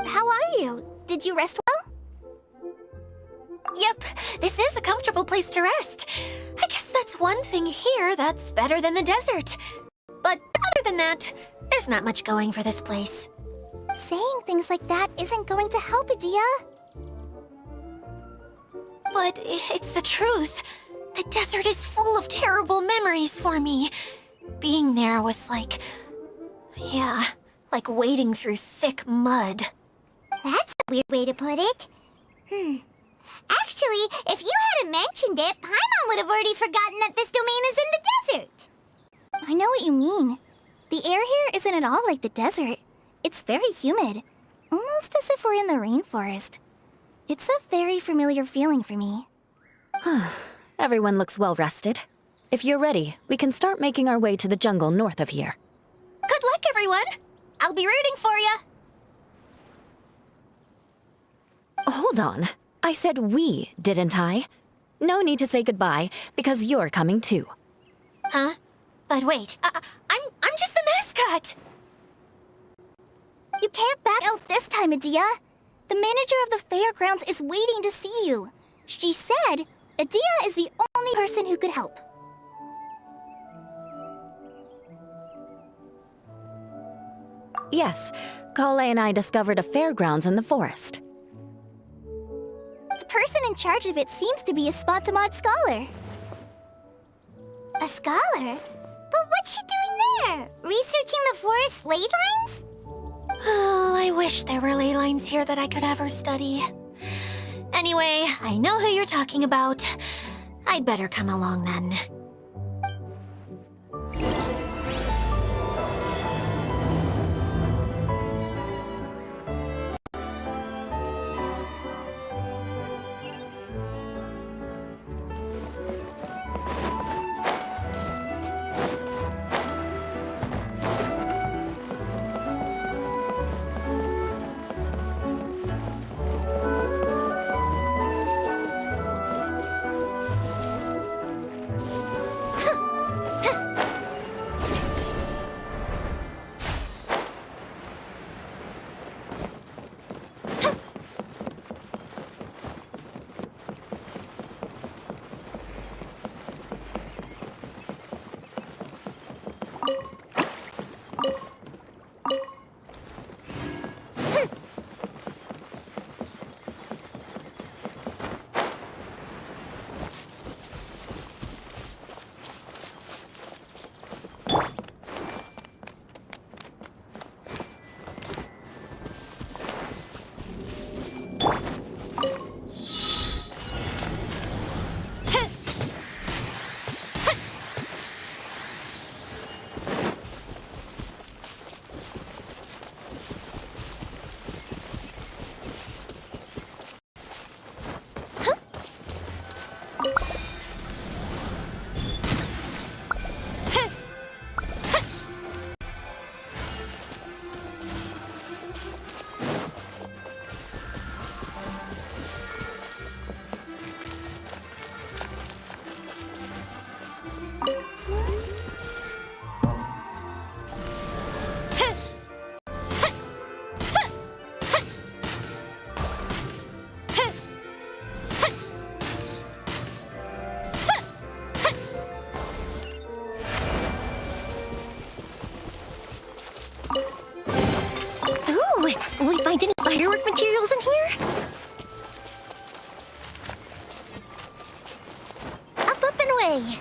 How are you? Did you rest well? Yep, this is a comfortable place to rest. I guess that's one thing here that's better than the desert. But other than that, there's not much going for this place. Saying things like that isn't going to help, Adia. But it's the truth. The desert is full of terrible memories for me. Being there was like... yeah, like wading through thick mud. That's a weird way to put it. Actually, if you hadn't mentioned it, Paimon would have already forgotten that this domain is in the desert. I know what you mean. The air here isn't at all like the desert. It's very humid, almost as if we're in the rainforest. It's a very familiar feeling for me. Everyone looks well rested. If you're ready, we can start making our way to the jungle north of here. Good luck, everyone! I'll be rooting for you! Hold on. I said we, didn't I? No need to say goodbye, because you're coming too. Huh? But wait, I'm just the mascot! You can't back out this time, Adia. The manager of the fairgrounds is waiting to see you. She said Adia is the only person who could help. Yes, Kale and I discovered a fairgrounds in the forest. The person in charge of it seems to be a Spontamod scholar. A scholar? But what's she doing there? Researching the forest ley lines? Oh, I wish there were ley lines here that I could ever study. Anyway, I know who you're talking about. I'd better come along then. way!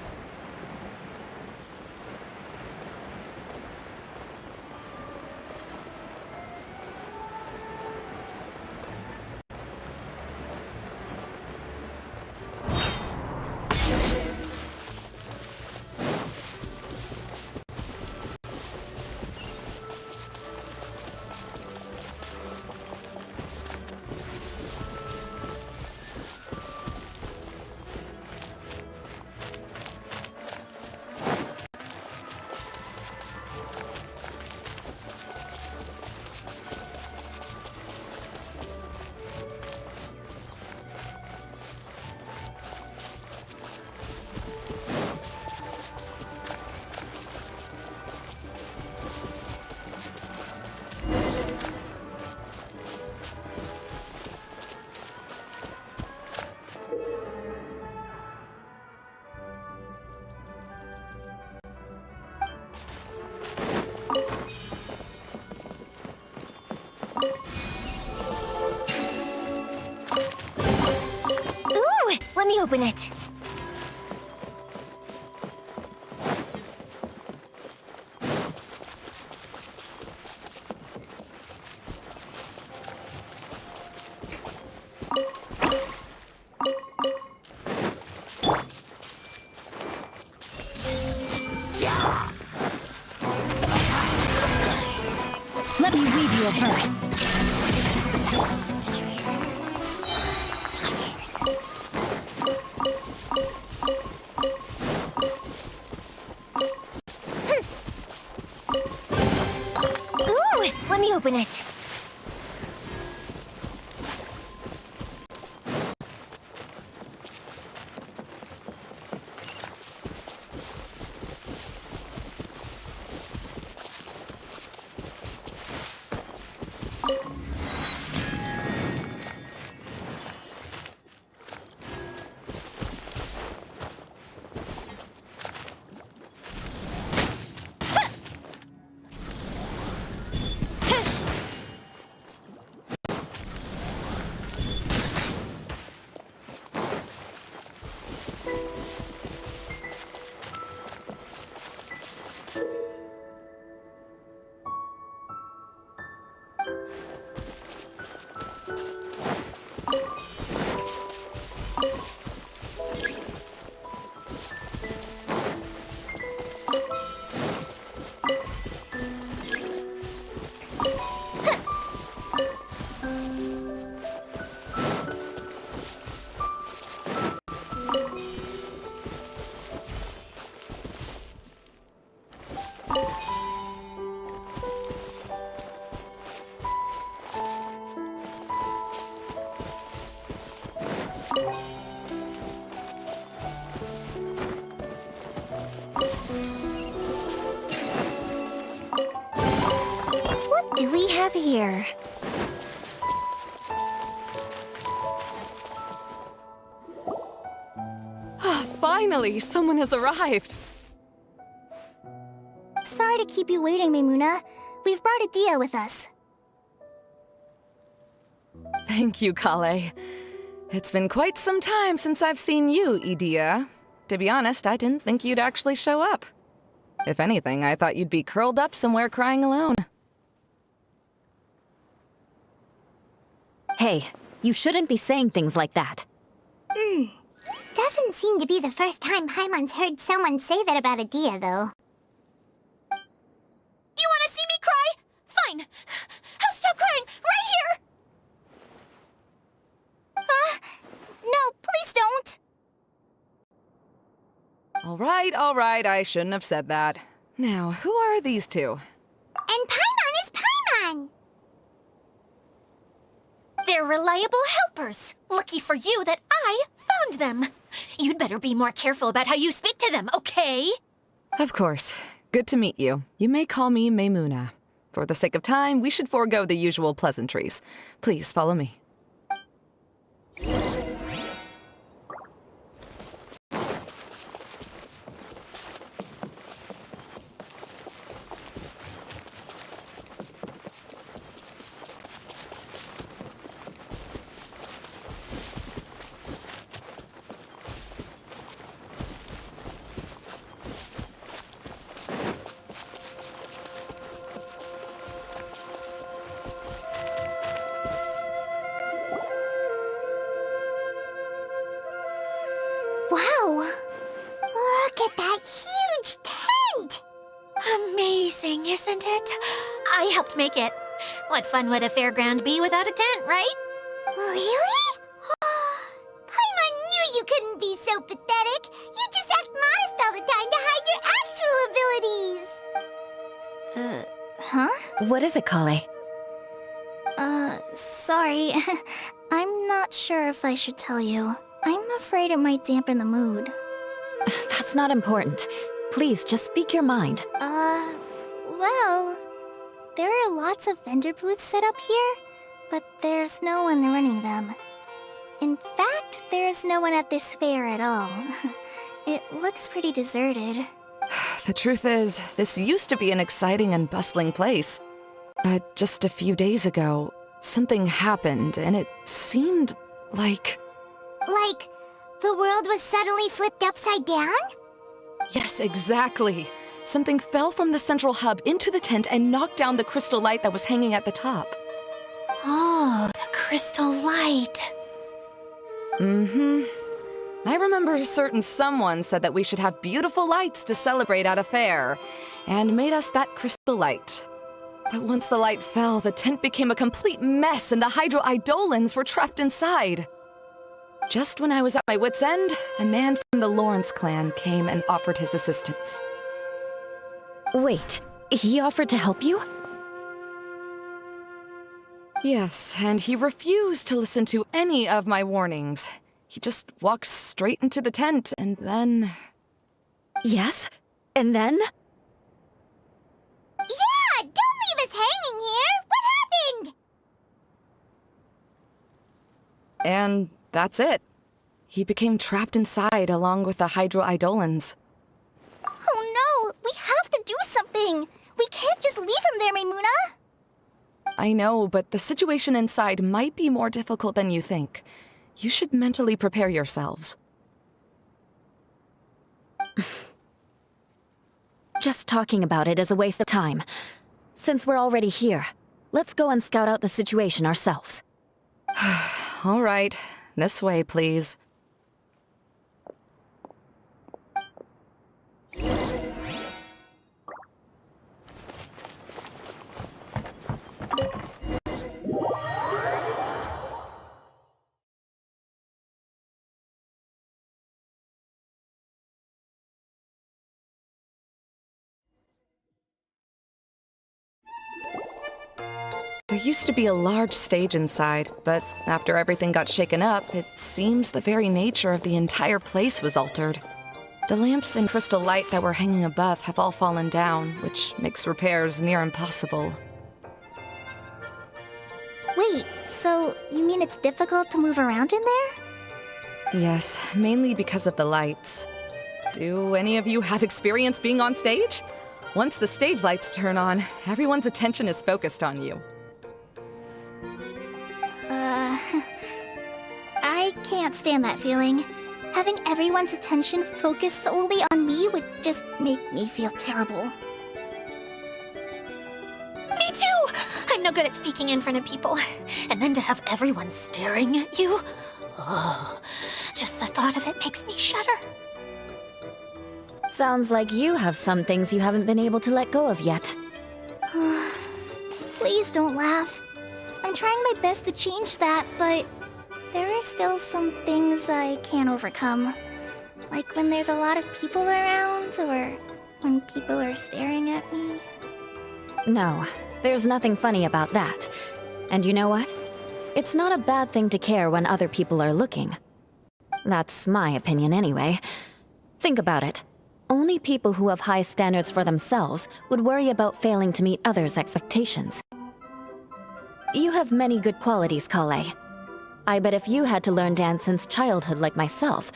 Ooh! Let me open it. Let me weave you a verse. Ooh! Let me open it. What do we have here? Finally, someone has arrived. Sorry to keep you waiting, Maimuna. We've brought Adia with us. Thank you, Kaveh. It's been quite some time since I've seen you, Idia. To be honest, I didn't think you'd actually show up. If anything, I thought you'd be curled up somewhere crying alone. Hey, you shouldn't be saying things like that. Doesn't seem to be the first time Paimon's heard someone say that about Adia, though. You want to see me cry? Fine. I'll stop crying right here. No, please don't! All right, I shouldn't have said that. Now, who are these two? And Paimon is Paimon! They're reliable helpers. Lucky for you that I found them. You'd better be more careful about how you speak to them, okay? Of course. Good to meet you. You may call me Maimuna. For the sake of time, we should forego the usual pleasantries. Please follow me. at that huge tent! Amazing, isn't it? I helped make it. What fun would a fairground be without a tent, right? Really? Paimon knew you couldn't be so pathetic. You just act modest all the time to hide your actual abilities. Huh? What is it, Kale? Sorry. I'm not sure if I should tell you. I'm afraid it might dampen the mood. That's not important. Please, just speak your mind. Well, there are lots of vendor booths set up here, but there's no one running them. In fact, there's no one at this fair at all. It looks pretty deserted. The truth is, this used to be an exciting and bustling place. But just a few days ago, something happened, and it seemed like... Like, the world was suddenly flipped upside down? Yes, exactly. Something fell from the central hub into the tent and knocked down the crystal light that was hanging at the top. Oh, the crystal light. Mm-hmm. I remember a certain someone said that we should have beautiful lights to celebrate at a fair, and made us that crystal light. But once the light fell, the tent became a complete mess and the hydro-eidolons were trapped inside. Just when I was at my wit's end, a man from the Lawrence clan came and offered his assistance. Wait, he offered to help you? Yes, and he refused to listen to any of my warnings. He just walked straight into the tent, and then... Yes? And then? Yeah! Don't leave us hanging here! What happened? And that's it. He became trapped inside along with the hydro-eidolons. Oh no! We have to do something! We can't just leave him there, Maimuna! I know, but the situation inside might be more difficult than you think. You should mentally prepare yourselves. Just talking about it is a waste of time. Since we're already here, let's go and scout out the situation ourselves. All right, this way, please. There used to be a large stage inside, but after everything got shaken up, it seems the very nature of the entire place was altered. The lamps and crystal light that were hanging above have all fallen down, which makes repairs near impossible. Wait, so you mean it's difficult to move around in there? Yes, mainly because of the lights. Do any of you have experience being on stage? Once the stage lights turn on, everyone's attention is focused on you. I can't stand that feeling. Having everyone's attention focused solely on me would just make me feel terrible. Me too! I'm no good at speaking in front of people. And then to have everyone staring at you. Oh, just the thought of it makes me shudder. Sounds like you have some things you haven't been able to let go of yet. Please don't laugh. I'm trying my best to change that, but there are still some things I can't overcome. Like when there's a lot of people around, or when people are staring at me. No, there's nothing funny about that. And you know what? It's not a bad thing to care when other people are looking. That's my opinion anyway. Think about it. Only people who have high standards for themselves would worry about failing to meet others' expectations. You have many good qualities, Kale. I bet if you had to learn dance since childhood like myself,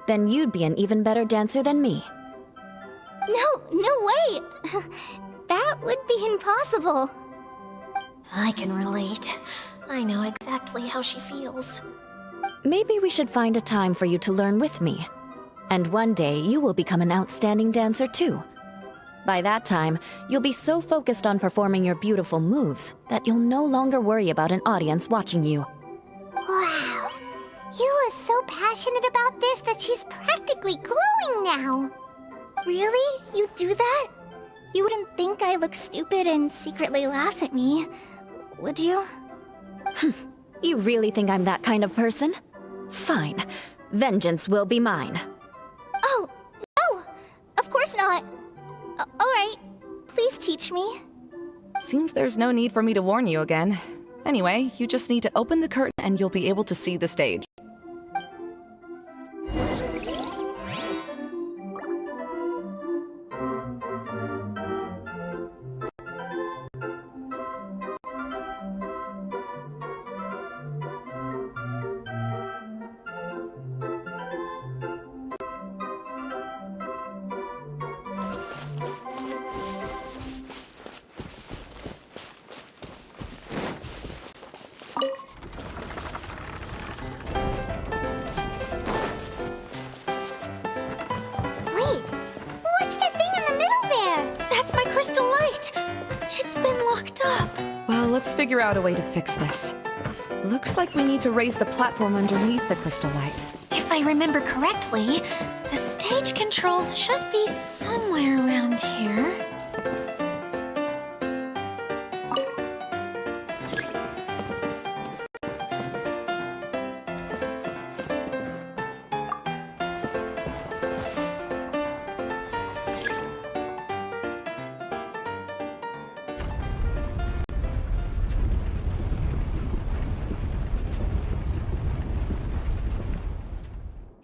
then you'd be an even better dancer than me. No way! That would be impossible. I can relate. I know exactly how she feels. Maybe we should find a time for you to learn with me. And one day, you will become an outstanding dancer too. By that time, you'll be so focused on performing your beautiful moves that you'll no longer worry about an audience watching you. Wow. Yu is so passionate about this that she's practically glowing now. Really? You do that? You wouldn't think I look stupid and secretly laugh at me, would you? You really think I'm that kind of person? Fine. Vengeance will be mine. Oh, no! Of course not. Alright, please teach me. Seems there's no need for me to warn you again. Anyway, you just need to open the curtain and you'll be able to see the stage. Wait, what's that thing in the middle there? That's my crystal light! It's been locked up. Well, let's figure out a way to fix this. Looks like we need to raise the platform underneath the crystal light. If I remember correctly, the stage controls should be somewhere around here.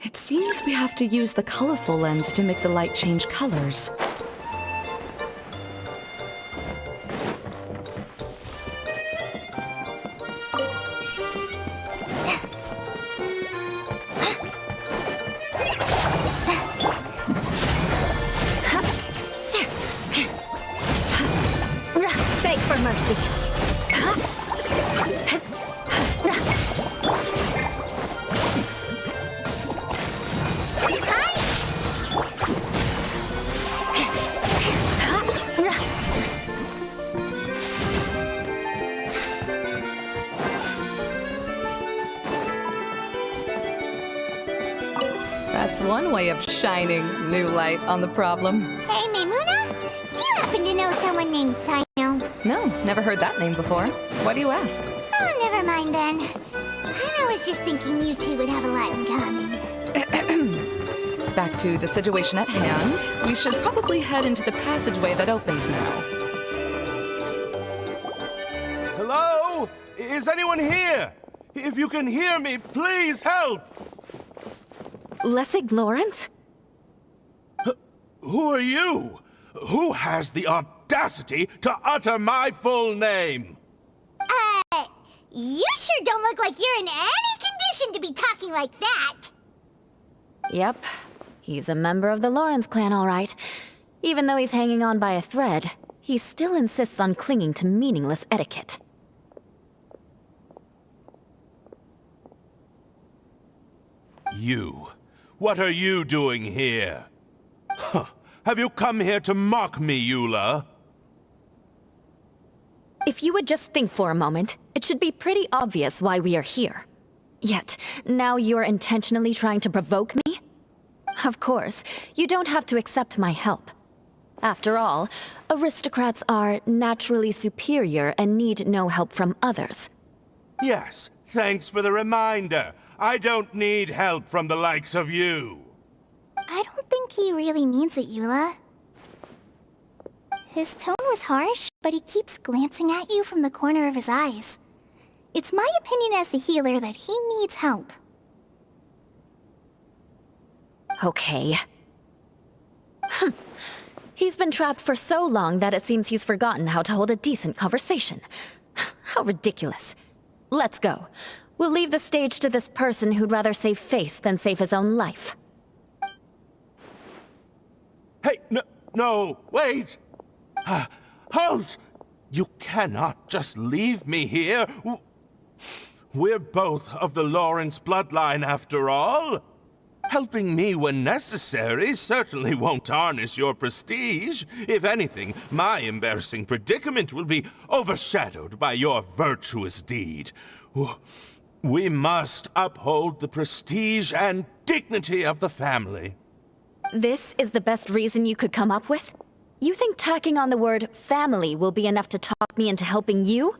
It seems we have to use the colorful lens to make the light change colors. Beg for mercy. That's one way of shining new light on the problem. Hey, Maimuna? Do you happen to know someone named Sino? No, never heard that name before. Why do you ask? Oh, never mind then. I was just thinking you two would have a lot in common. Back to the situation at hand. We should probably head into the passageway that opened now. Hello? Is anyone here? If you can hear me, please help! Lessig Lawrence? Who are you? Who has the audacity to utter my full name? You sure don't look like you're in any condition to be talking like that. Yep. He's a member of the Lawrence clan, all right. Even though he's hanging on by a thread, he still insists on clinging to meaningless etiquette. You. What are you doing here? Huh. Have you come here to mock me, Eula? If you would just think for a moment, it should be pretty obvious why we are here. Yet, now you're intentionally trying to provoke me? Of course, you don't have to accept my help. After all, aristocrats are naturally superior and need no help from others. Yes, thanks for the reminder. I don't need help from the likes of you. I don't think he really means it, Eula. His tone was harsh, but he keeps glancing at you from the corner of his eyes. It's my opinion as the healer that he needs help. Okay. He's been trapped for so long that it seems he's forgotten how to hold a decent conversation. How ridiculous. Let's go. We'll leave the stage to this person who'd rather save face than save his own life. Hey, no, wait! Halt! You cannot just leave me here. We're both of the Lawrence bloodline, after all. Helping me when necessary certainly won't tarnish your prestige. If anything, my embarrassing predicament will be overshadowed by your virtuous deed. We must uphold the prestige and dignity of the family. This is the best reason you could come up with? You think tacking on the word family will be enough to talk me into helping you?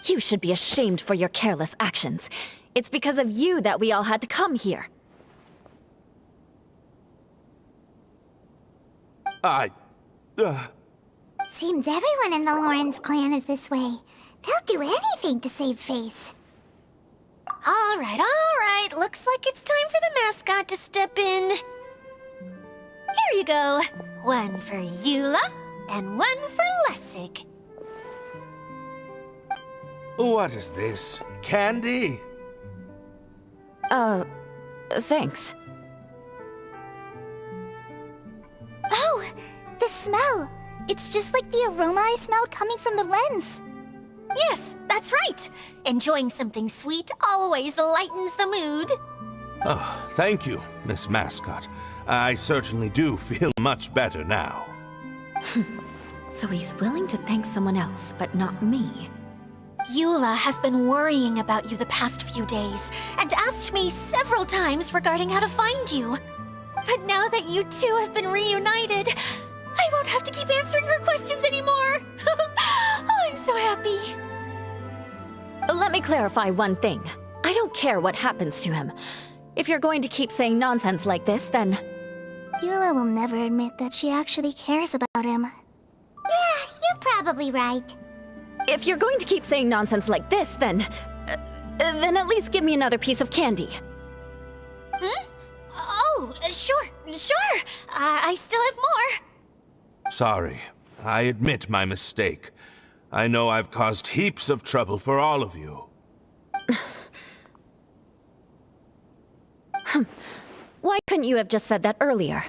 You should be ashamed for your careless actions. It's because of you that we all had to come here. Seems everyone in the Lawrence clan is this way. They'll do anything to save face. All right. Looks like it's time for the mascot to step in. Here you go. One for Eula, and one for Lessig. What is this? Candy? Thanks. Oh, the smell. It's just like the aroma I smelled coming from the lens. Yes, that's right. Enjoying something sweet always lightens the mood. Oh, thank you, Miss Mascot. I certainly do feel much better now. So he's willing to thank someone else, but not me. Eula has been worrying about you the past few days and asked me several times regarding how to find you. But now that you two have been reunited, I won't have to keep answering her questions anymore. Oh, I'm so happy. Let me clarify one thing. I don't care what happens to him. If you're going to keep saying nonsense like this, then... Eula will never admit that she actually cares about him. Yeah, you're probably right. If you're going to keep saying nonsense like this, then at least give me another piece of candy. Oh, sure. I still have more. Sorry. I admit my mistake. I know I've caused heaps of trouble for all of you. Why couldn't you have just said that earlier?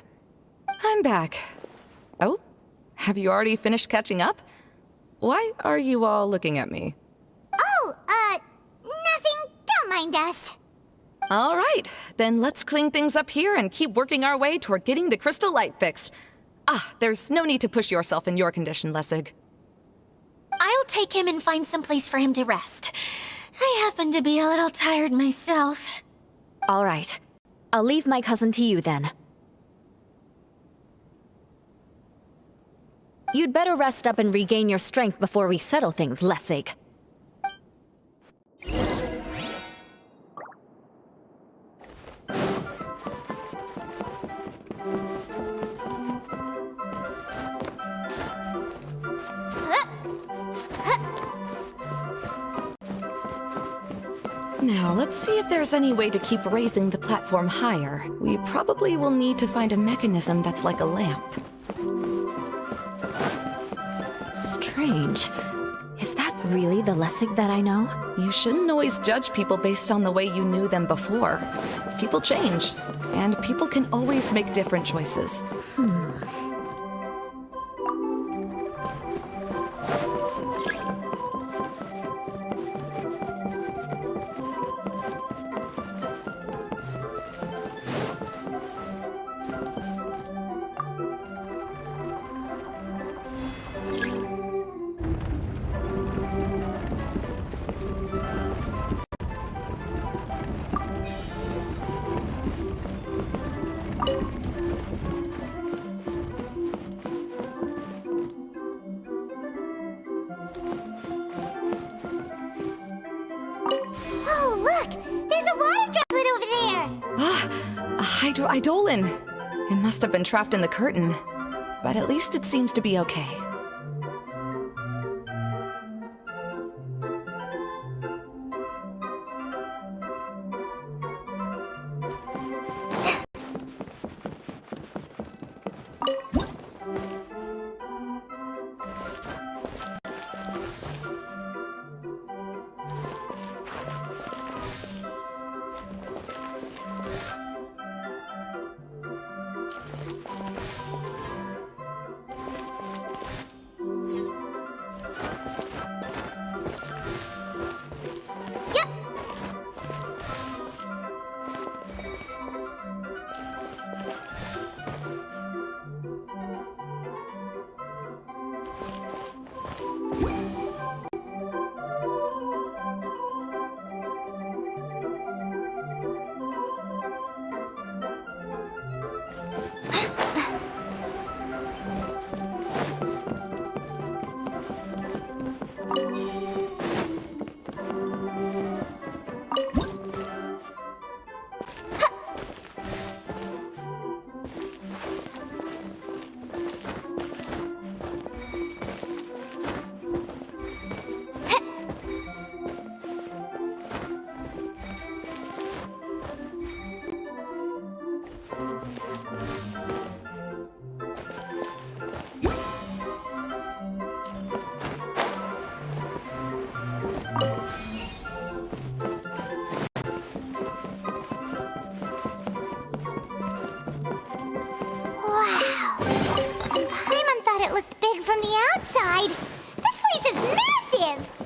I'm back. Oh? Have you already finished catching up? Why are you all looking at me? Oh, nothing. Don't mind us. All right, then let's clean things up here and keep working our way toward getting the crystal light fixed. There's no need to push yourself in your condition, Lessig. I'll take him and find some place for him to rest. I happen to be a little tired myself. All right. I'll leave my cousin to you then. You'd better rest up and regain your strength before we settle things, Lessig. Now, let's see if there's any way to keep raising the platform higher. We probably will need to find a mechanism that's like a lamp. Strange. Is that really the Lessig that I know? You shouldn't always judge people based on the way you knew them before. People change, and people can always make different choices. Oh, look! There's a water droplet over there! A hydroidolin! It must have been trapped in the curtain. But at least it seems to be okay.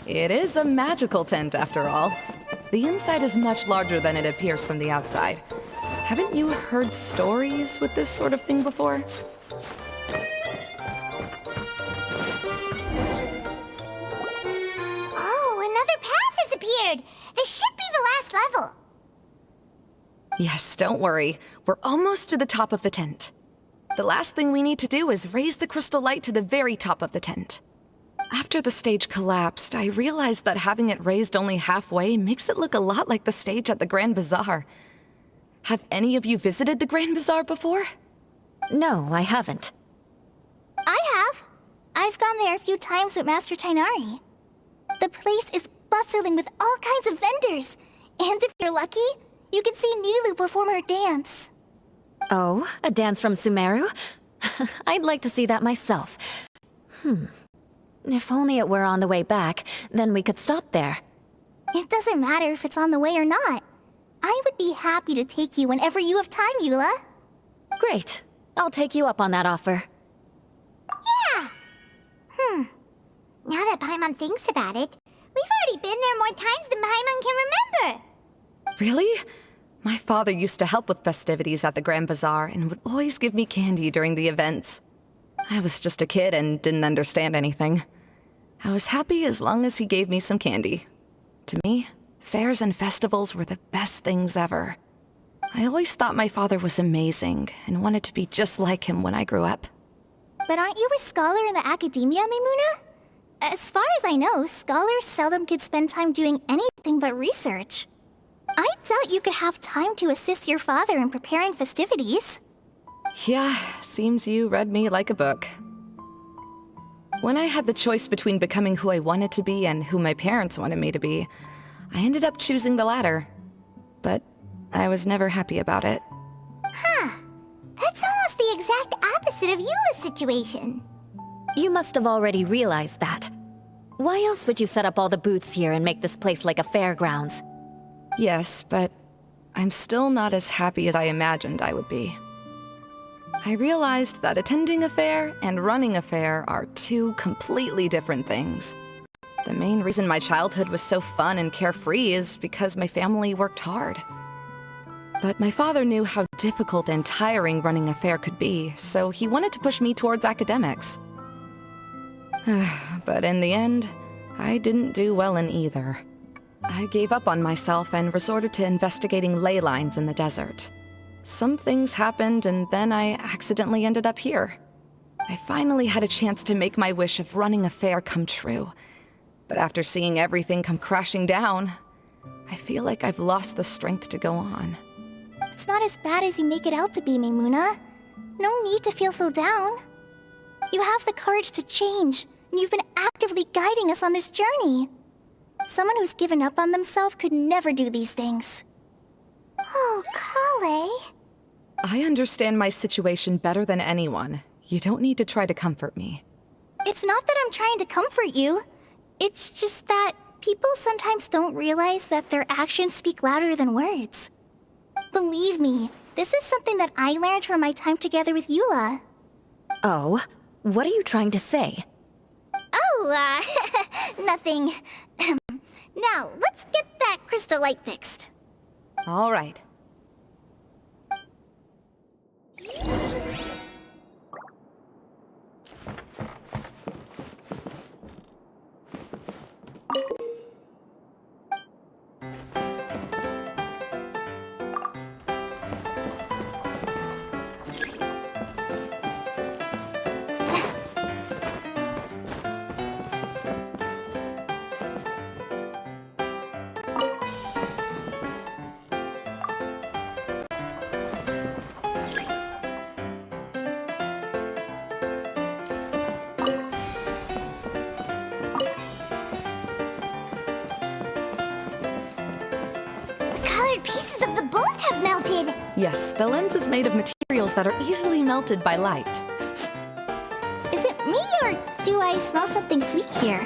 It is a magical tent, after all. The inside is much larger than it appears from the outside. Haven't you heard stories with this sort of thing before? Oh, another path has appeared! This should be the last level. Yes, don't worry. We're almost to the top of the tent. The last thing we need to do is raise the crystal light to the very top of the tent. After the stage collapsed, I realized that having it raised only halfway makes it look a lot like the stage at the Grand Bazaar. Have any of you visited the Grand Bazaar before? No, I haven't. I have. I've gone there a few times with Master Tainari. The place is bustling with all kinds of vendors. And if you're lucky, you can see Nilu perform her dance. Oh, a dance from Sumeru? I'd like to see that myself. If only it were on the way back, then we could stop there. It doesn't matter if it's on the way or not. I would be happy to take you whenever you have time, Eula. Great. I'll take you up on that offer. Yeah! Now that Paimon thinks about it, we've already been there more times than Paimon can remember. Really? My father used to help with festivities at the Grand Bazaar and would always give me candy during the events. I was just a kid and didn't understand anything. I was happy as long as he gave me some candy. To me, fairs and festivals were the best things ever. I always thought my father was amazing and wanted to be just like him when I grew up. But aren't you a scholar in the academia, Maimuna? As far as I know, scholars seldom could spend time doing anything but research. I doubt you could have time to assist your father in preparing festivities. Yeah, seems you read me like a book. When I had the choice between becoming who I wanted to be and who my parents wanted me to be, I ended up choosing the latter. But I was never happy about it. That's almost the exact opposite of Eula's situation. You must have already realized that. Why else would you set up all the booths here and make this place like a fairgrounds? Yes, but I'm still not as happy as I imagined I would be. I realized that attending a fair and running a fair are two completely different things. The main reason my childhood was so fun and carefree is because my family worked hard. But my father knew how difficult and tiring running a fair could be, so he wanted to push me towards academics. But in the end, I didn't do well in either. I gave up on myself and resorted to investigating ley lines in the desert. Some things happened, and then I accidentally ended up here. I finally had a chance to make my wish of running a fair come true. But after seeing everything come crashing down, I feel like I've lost the strength to go on. It's not as bad as you make it out to be, Maimuna. No need to feel so down. You have the courage to change, and you've been actively guiding us on this journey. Someone who's given up on themselves could never do these things. Oh, Kaveh. I understand my situation better than anyone. You don't need to try to comfort me. It's not that I'm trying to comfort you. It's just that people sometimes don't realize that their actions speak louder than words. Believe me, this is something that I learned from my time together with Eula. Oh, what are you trying to say? Oh, nothing. Now, let's get that crystal light fixed. All right. Pieces of the bolt have melted. Yes, the lens is made of materials that are easily melted by light. Is it me, or do I smell something sweet here?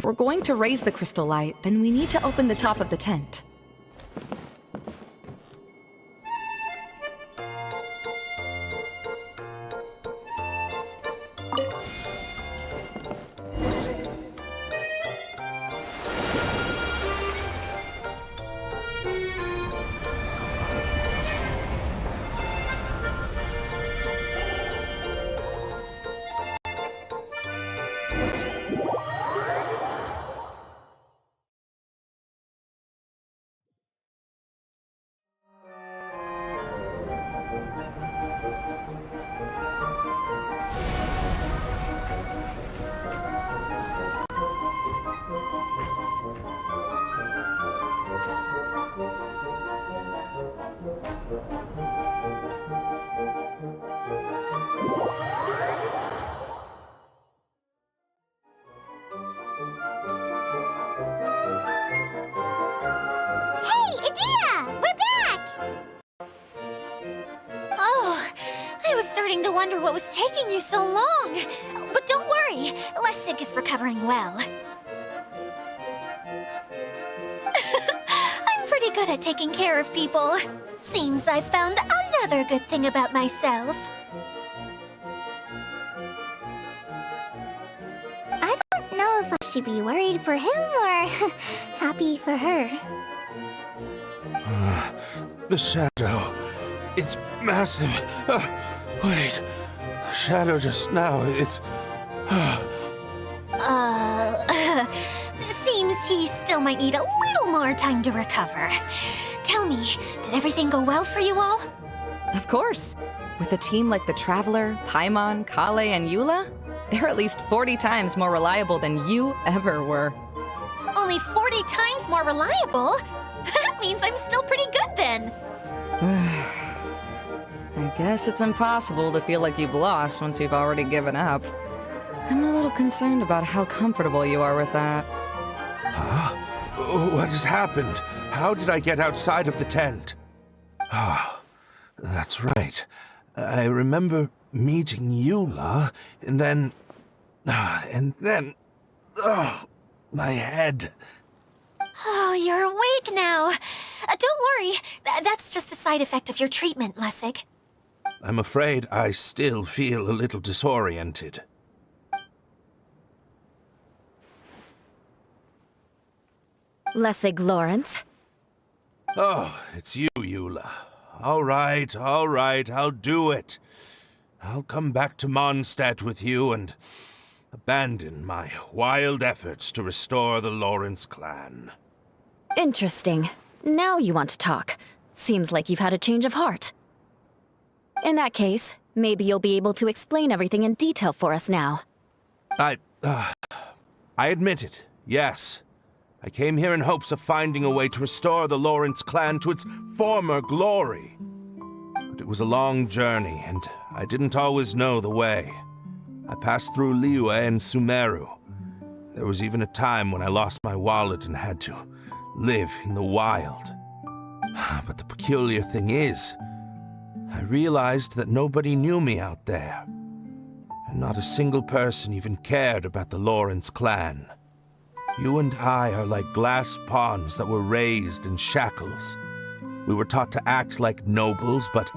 we're going to raise the crystal light, then we need to open the top of the tent. Hey, Edea! We're back! Oh, I was starting to wonder what was taking you so long. But don't worry, Lessig is recovering well. I'm pretty good at taking care of people. Seems I've found another good thing about myself. I don't know if I should be worried for him or happy for her. The shadow. It's massive. Wait. The shadow just now. It's. Seems he still might need a little more time to recover. Tell me, did everything go well for you all? Of course. With a team like the Traveler, Paimon, Kale, and Eula, they're at least 40 times more reliable than you ever were. Only 40 times more reliable? That means I'm still pretty good then. I guess it's impossible to feel like you've lost once you've already given up. I'm a little concerned about how comfortable you are with that. Huh? What has happened? How did I get outside of the tent? Ah, that's right. I remember meeting Eula, and then... my head. Oh, you're awake now. Don't worry, that's just a side effect of your treatment, Lessig. I'm afraid I still feel a little disoriented. Lessig Lawrence. Oh, it's you, Eula. All right, I'll do it. I'll come back to Mondstadt with you and abandon my wild efforts to restore the Lawrence clan. Interesting. Now you want to talk. Seems like you've had a change of heart. In that case, maybe you'll be able to explain everything in detail for us now. I admit it, yes. I came here in hopes of finding a way to restore the Lawrence clan to its former glory. But it was a long journey, and I didn't always know the way. I passed through Liyue and Sumeru. There was even a time when I lost my wallet and had to live in the wild. But the peculiar thing is, I realized that nobody knew me out there. And not a single person even cared about the Lawrence clan. You and I are like glass pawns that were raised in shackles. We were taught to act like nobles, but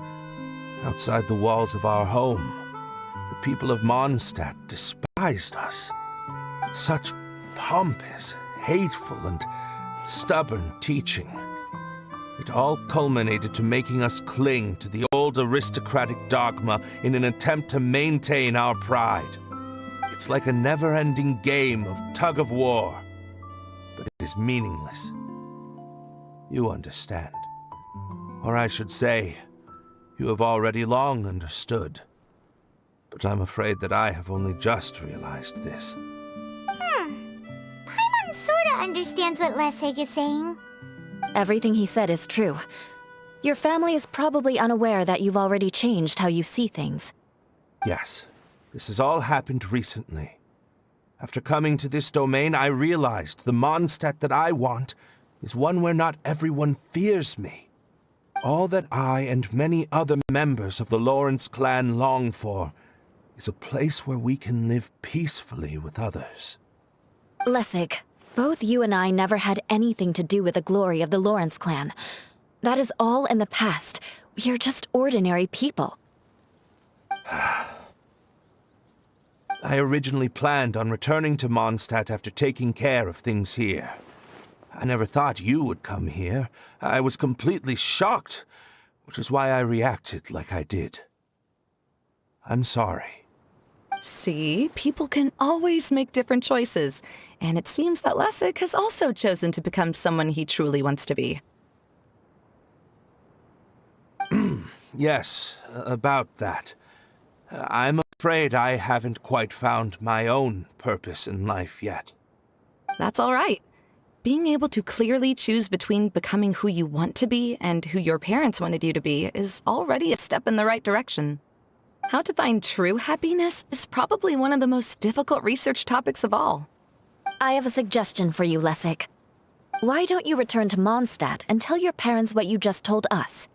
outside the walls of our home, the people of Mondstadt despised us. Such pompous, hateful, and stubborn teaching. It all culminated to making us cling to the old aristocratic dogma in an attempt to maintain our pride. It's like a never-ending game of tug-of-war, but it is meaningless. You understand. Or I should say, you have already long understood. But I'm afraid that I have only just realized this. Paimon sorta understands what Lessig is saying. Everything he said is true. Your family is probably unaware that you've already changed how you see things. Yes, this has all happened recently. After coming to this domain, I realized the Mondstadt that I want is one where not everyone fears me. All that I and many other members of the Lawrence clan long for is a place where we can live peacefully with others. Lessig, both you and I never had anything to do with the glory of the Lawrence clan. That is all in the past. We are just ordinary people. I originally planned on returning to Mondstadt after taking care of things here. I never thought you would come here. I was completely shocked, which is why I reacted like I did. I'm sorry. See, people can always make different choices, and it seems that Lessig has also chosen to become someone he truly wants to be. Yes, about that. I'm afraid I haven't quite found my own purpose in life yet. That's all right. Being able to clearly choose between becoming who you want to be and who your parents wanted you to be is already a step in the right direction. How to find true happiness is probably one of the most difficult research topics of all. I have a suggestion for you, Lessig. Why don't you return to Mondstadt and tell your parents what you just told us?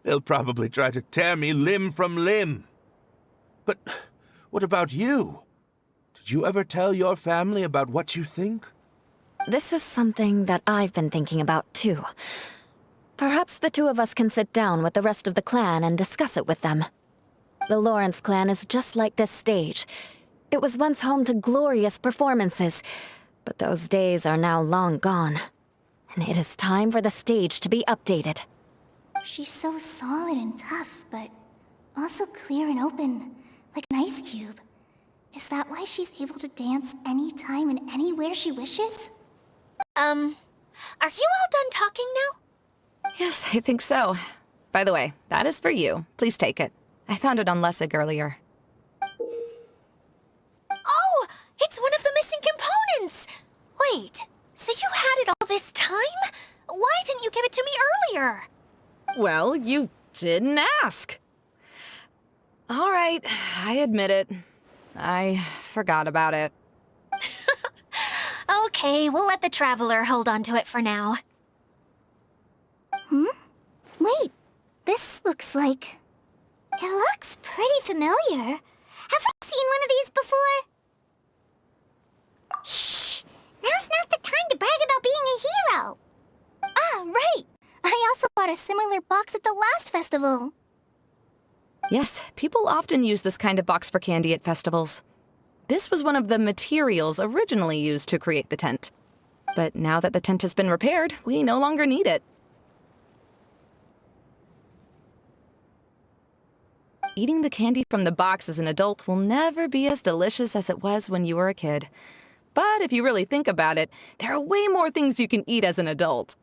They'll probably try to tear me limb from limb. But what about you? Did you ever tell your family about what you think? This is something that I've been thinking about, too. Perhaps the two of us can sit down with the rest of the clan and discuss it with them. The Lawrence clan is just like this stage. It was once home to glorious performances, but those days are now long gone. And it is time for the stage to be updated. She's so solid and tough, but also clear and open, like an ice cube. Is that why she's able to dance anytime and anywhere she wishes? Are you all done talking now? Yes, I think so. By the way, that is for you. Please take it. I found it on Lessig earlier. Oh, it's one of the missing components! Wait, so you had it all this time? Why didn't you give it to me earlier? Well, you didn't ask. All right, I admit it. I forgot about it. Okay, we'll let the Traveler hold on to it for now. Wait, this looks like... It looks pretty familiar. Have we seen one of these before? Shh! Now's not the time to brag about being a hero! Ah, right! I also bought a similar box at the last festival. Yes, people often use this kind of box for candy at festivals. This was one of the materials originally used to create the tent. But now that the tent has been repaired, we no longer need it. Eating the candy from the box as an adult will never be as delicious as it was when you were a kid. But if you really think about it, there are way more things you can eat as an adult.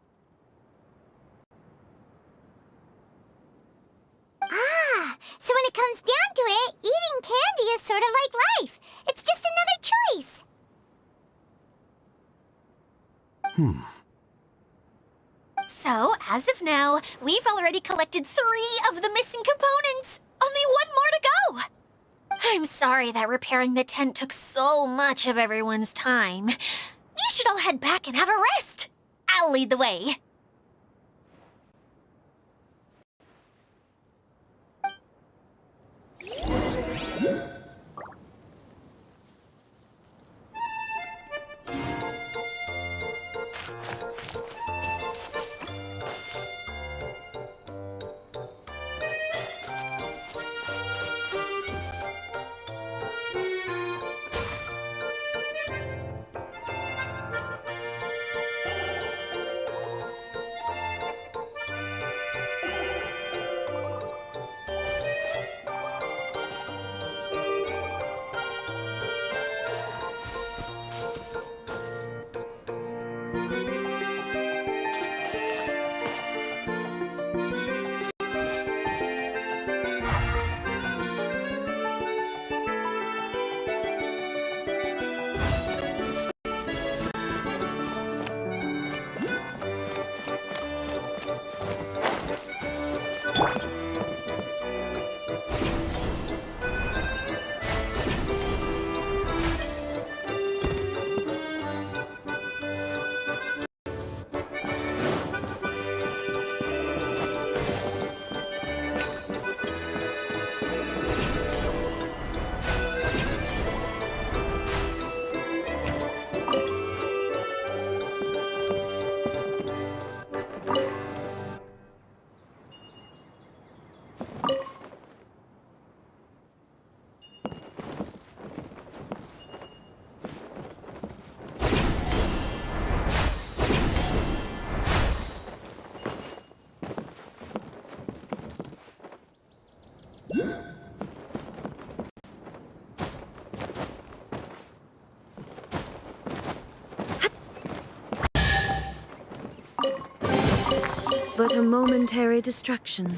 Ah, so when it comes down to it, eating candy is sort of like life. It's just another choice. So, as of now, we've already collected 3 of the missing components. Only 1 more to go. I'm sorry that repairing the tent took so much of everyone's time. You should all head back and have a rest. I'll lead the way. but a momentary distraction.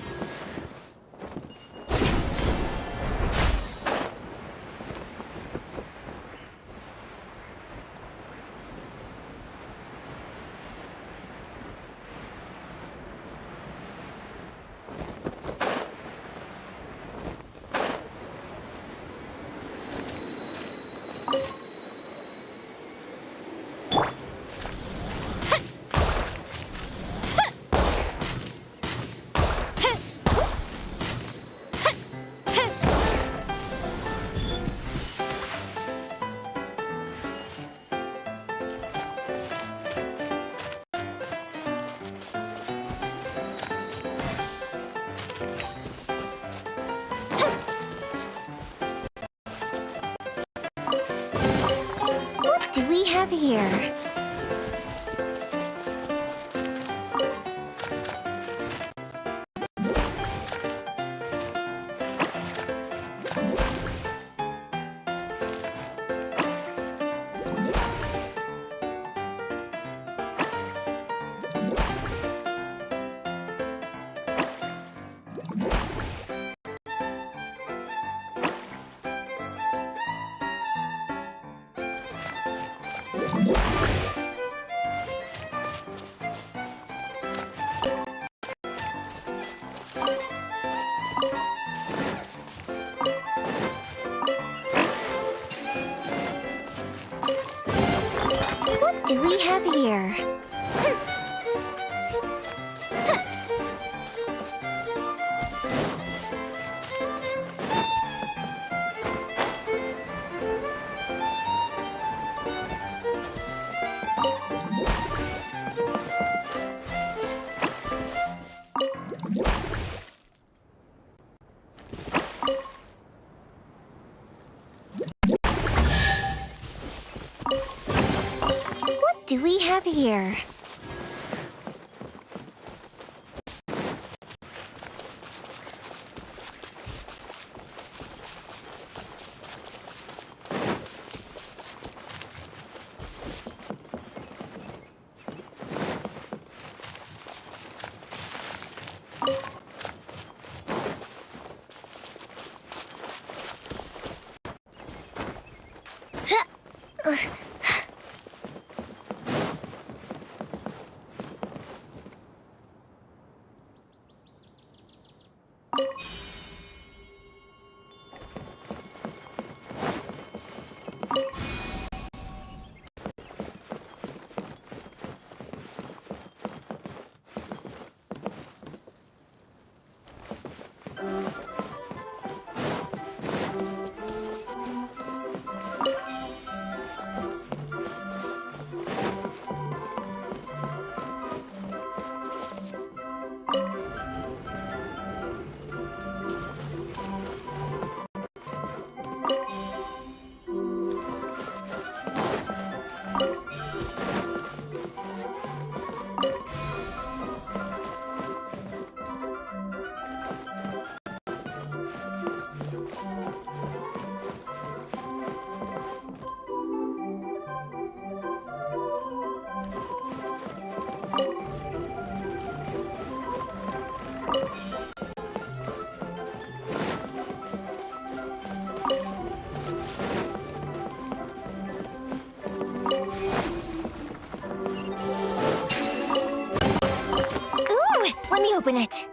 What do we have here? What do we have here? What do we have here? Ooh, let me open it.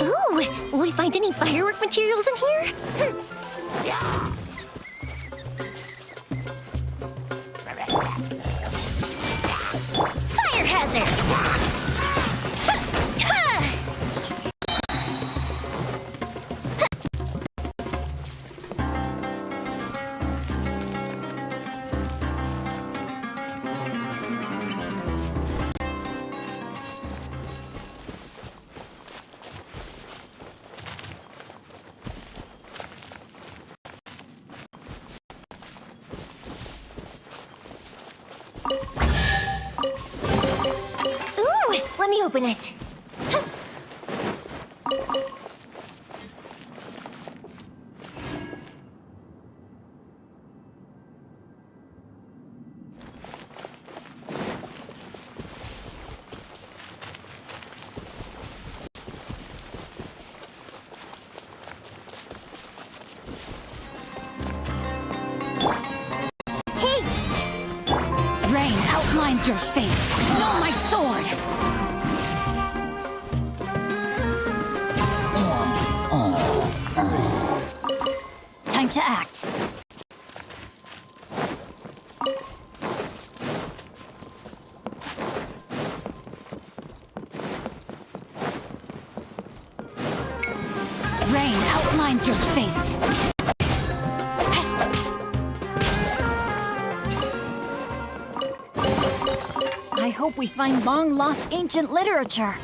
Ooh, will we find any firework materials in here? Fire hazard! me open it. Rain outlines your fate. Know my sword! Time to act. Rain outlines your fate. I hope we find long-lost ancient literature.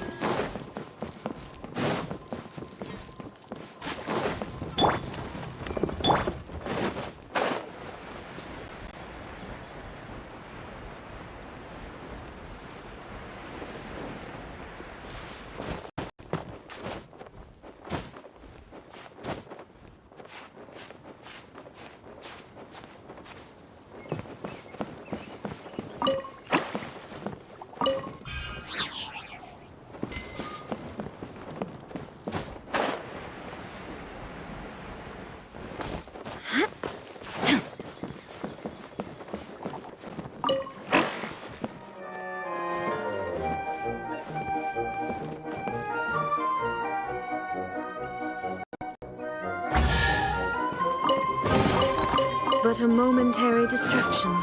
But a momentary distraction.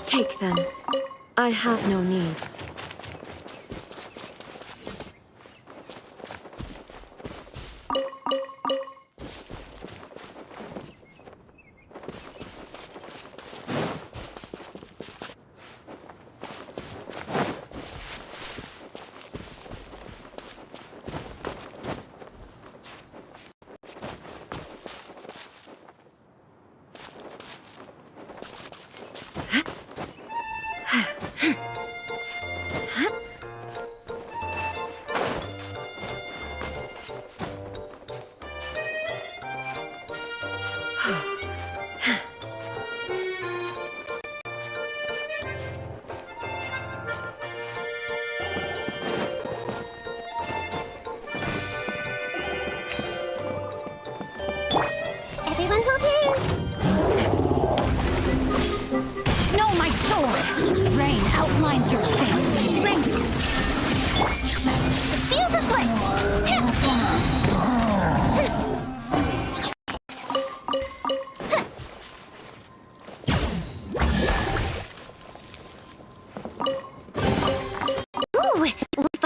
Take them. I have no need.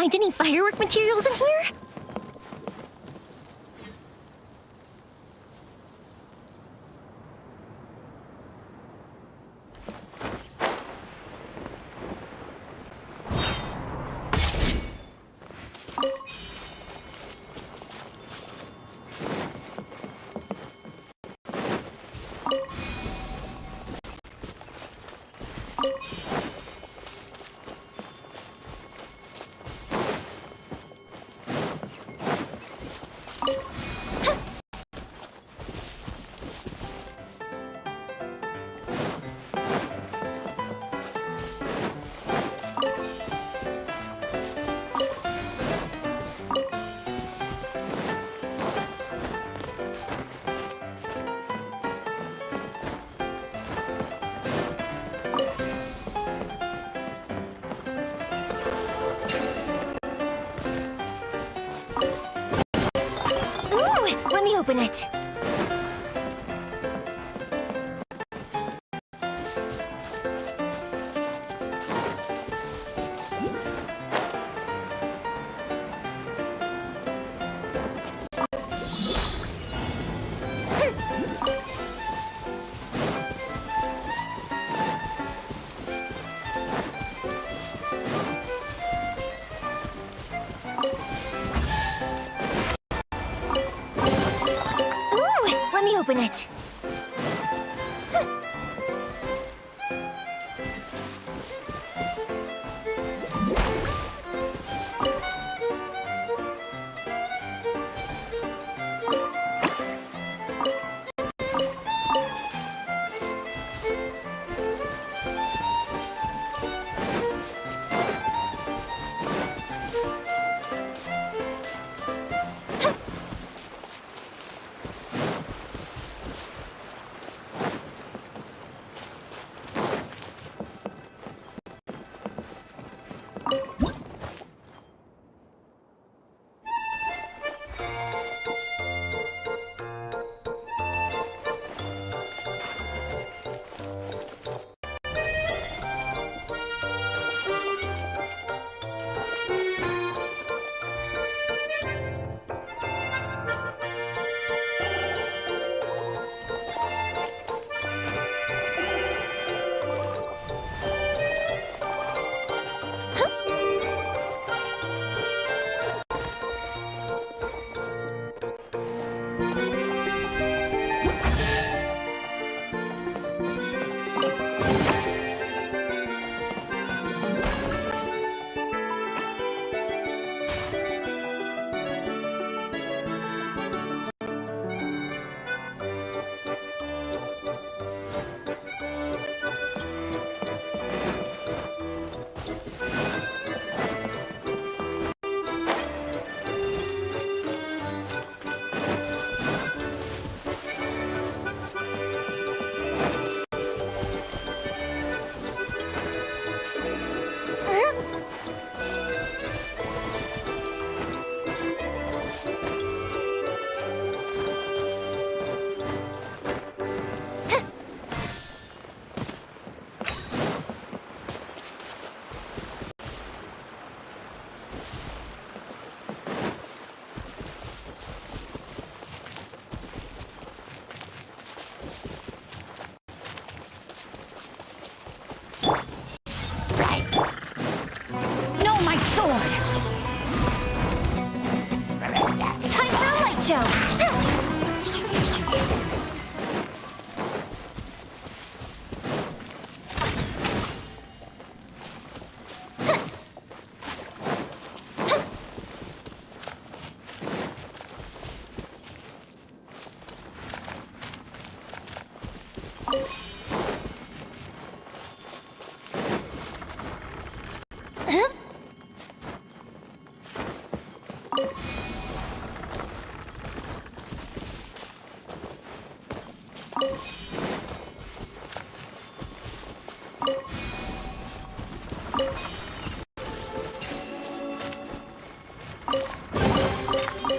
find any firework materials in here? Let me open it. Let me open it.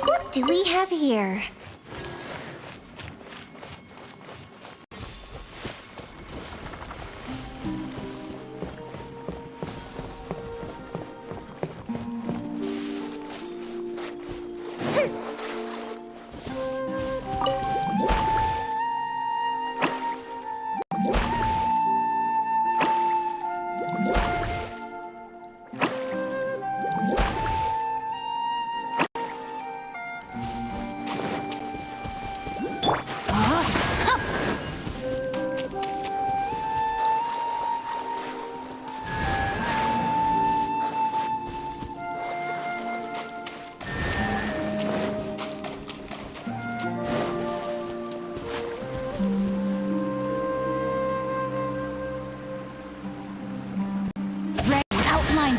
What do we have here?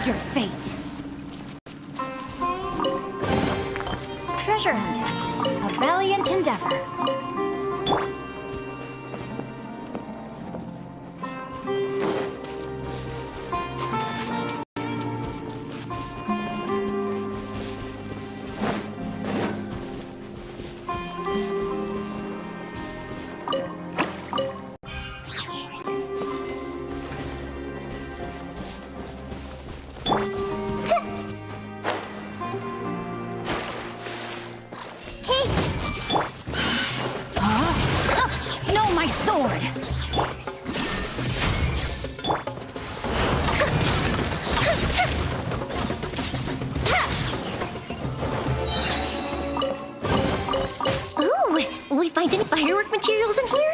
outlines your fate. Treasure hunting, a valiant endeavor. No, my sword! Ooh, will we find any firework materials in here?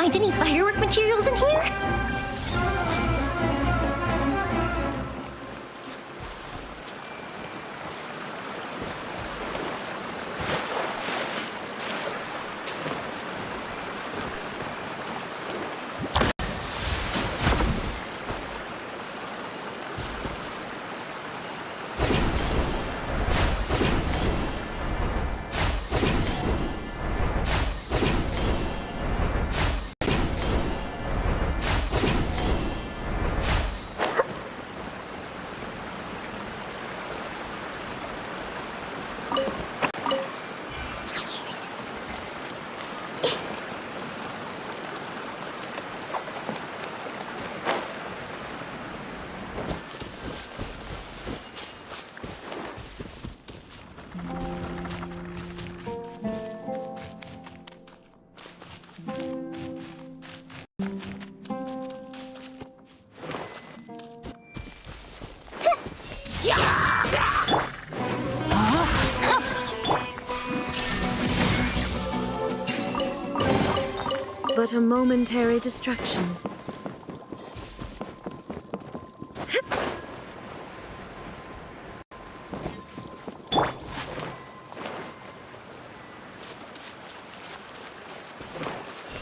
Any firework materials in here? But a momentary distraction.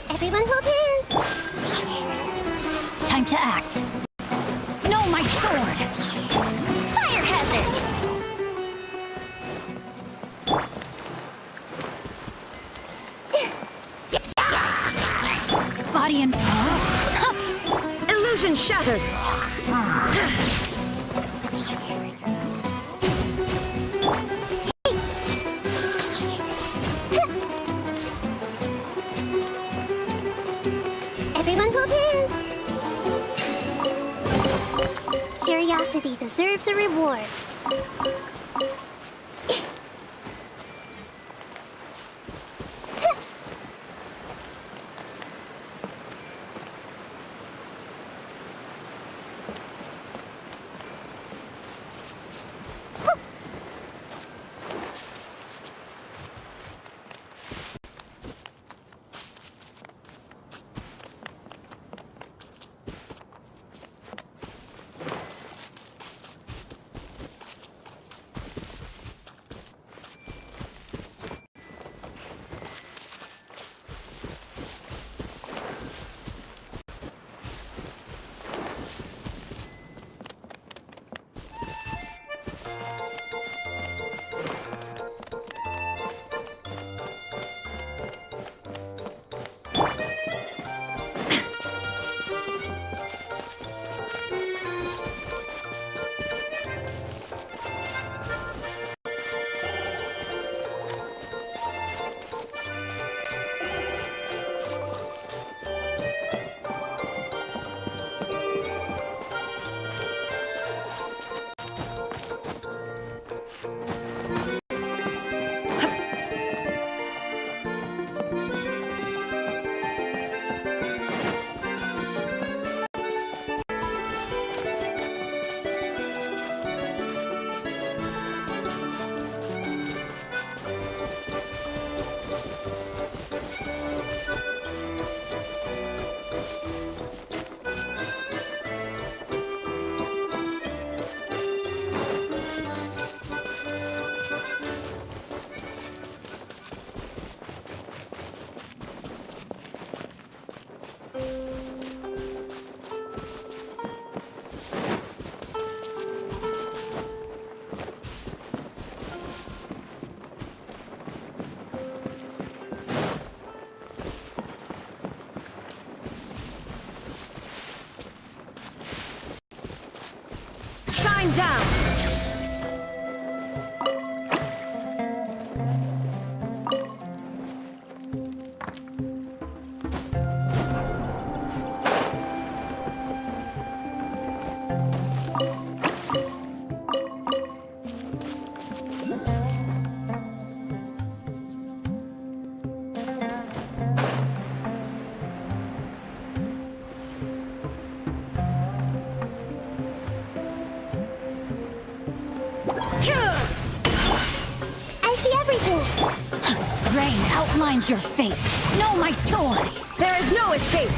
Everyone hold hands! Time to act. No, my sword! Fire hazard! Body and... Illusion shattered! Everyone hold hands! deserves a reward. Shine down! I see everything. Rain outlines your fate. Know my sword. There is no escape!